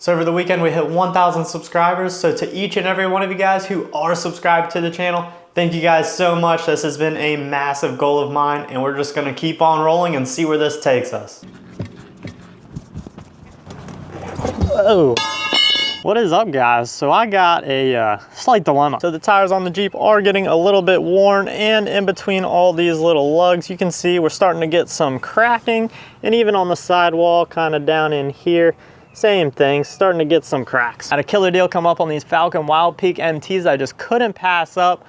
So over the weekend we hit 1,000 subscribers. So to each and every one of you guys who are subscribed to the channel, thank you guys so much. This has been a massive goal of mine, and we're just gonna keep on rolling and see where this takes us. Whoa. What is up, guys? So I got a slight dilemma. So the tires on the Jeep are getting a little bit worn, and in between all these little lugs, you can see we're starting to get some cracking, and even on the sidewall, kind of down in here, same thing, starting to get some cracks. I had a killer deal come up on these Falken Wildpeak MTs I just couldn't pass up,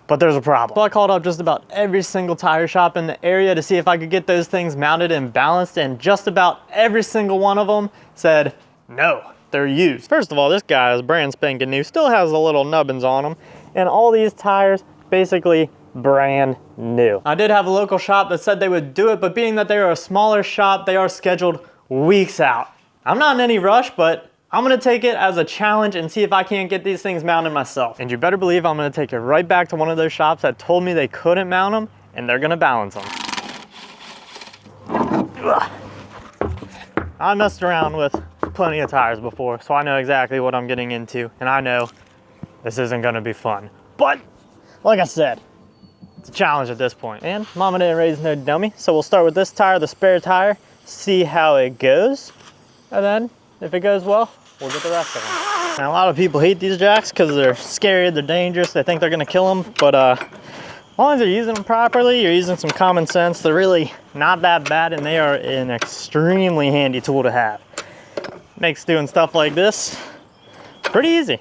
but there's a problem. So I called up just about every single tire shop in the area to see if I could get those things mounted and balanced, and just about every single one of them said, no, they're used. First of all, this guy is brand spanking new, still has the little nubbins on them, and all these tires basically brand new. I did have a local shop that said they would do it, but being that they are a smaller shop, they are scheduled weeks out. I'm not in any rush, but I'm gonna take it as a challenge and see if I can't get these things mounted myself. And you better believe I'm gonna take it right back to one of those shops that told me they couldn't mount them, and they're gonna balance them. Ugh. I messed around with plenty of tires before, so I know exactly what I'm getting into, and I know this isn't gonna be fun. But, like I said, it's a challenge at this point. And mama didn't raise no dummy, so we'll start with this tire, the spare tire, see how it goes, and then, if it goes well, we'll get the rest of them. Now, a lot of people hate these jacks because they're scary, they're dangerous, they think they're gonna kill them, but as long as you're using them properly, you're using some common sense, they're really not that bad, and they are an extremely handy tool to have. Makes doing stuff like this pretty easy.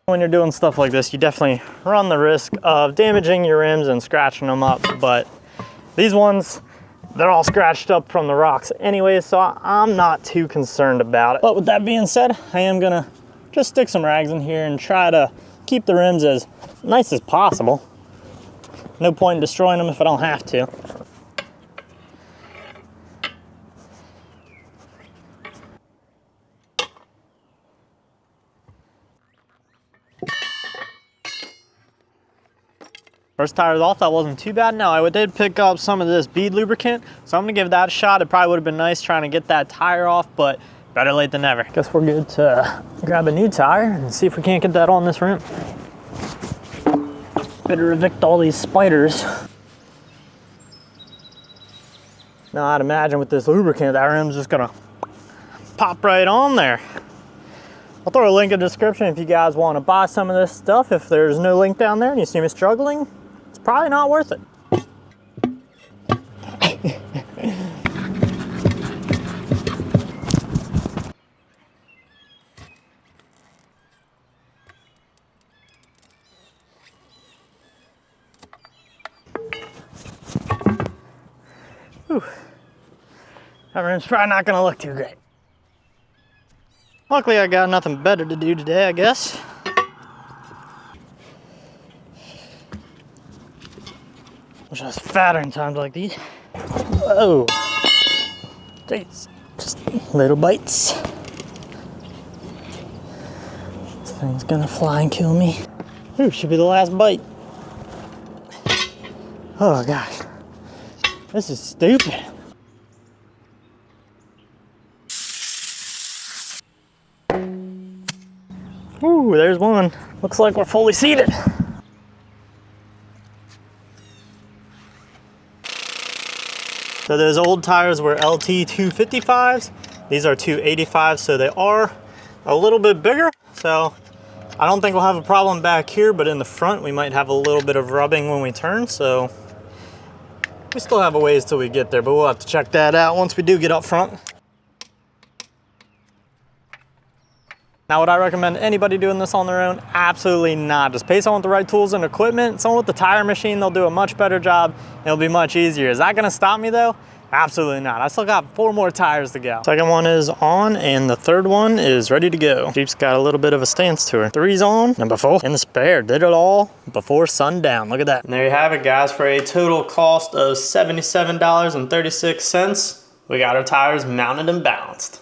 When you're doing stuff like this, you definitely run the risk of damaging your rims and scratching them up, but these ones, they're all scratched up from the rocks anyway, so I'm not too concerned about it. But with that being said, I am gonna just stick some rags in here and try to keep the rims as nice as possible. No point in destroying them if I don't have to. First tire's off, that wasn't too bad. Now, I did pick up some of this bead lubricant, so I'm gonna give that a shot. It probably would have been nice trying to get that tire off, but better late than never. Guess we're good to grab a new tire and see if we can't get that on this rim. Better evict all these spiders. Now, I'd imagine with this lubricant, that rim's just gonna pop right on there. I'll throw a link in the description if you guys want to buy some of this stuff. If there's no link down there and you see me struggling, it's probably not worth it. Whew. That rim's probably not going to look too great. Luckily, I got nothing better to do today, I guess. Wish I was fatter in times like these. Whoa. Jeez. Just little bites. This thing's gonna fly and kill me. Ooh, should be the last bite. Oh gosh. This is stupid. Ooh, there's one. Looks like we're fully seated. So those old tires were LT 255s. These are 285s, so they are a little bit bigger. So I don't think we'll have a problem back here, but in the front we might have a little bit of rubbing when we turn. So we still have a ways till we get there, but we'll have to check that out once we do get up front. Now, would I recommend anybody doing this on their own? Absolutely not. Just pay someone with the right tools and equipment. Someone with the tire machine, they'll do a much better job. It'll be much easier. Is that gonna stop me though? Absolutely not. I still got 4 more tires to go. Second one is on, and the third one is ready to go. Jeep's got a little bit of a stance to her. 3's on, number 4 in the spare. Did it all before sundown. Look at that. And there you have it, guys. For a total cost of $77.36, we got our tires mounted and balanced.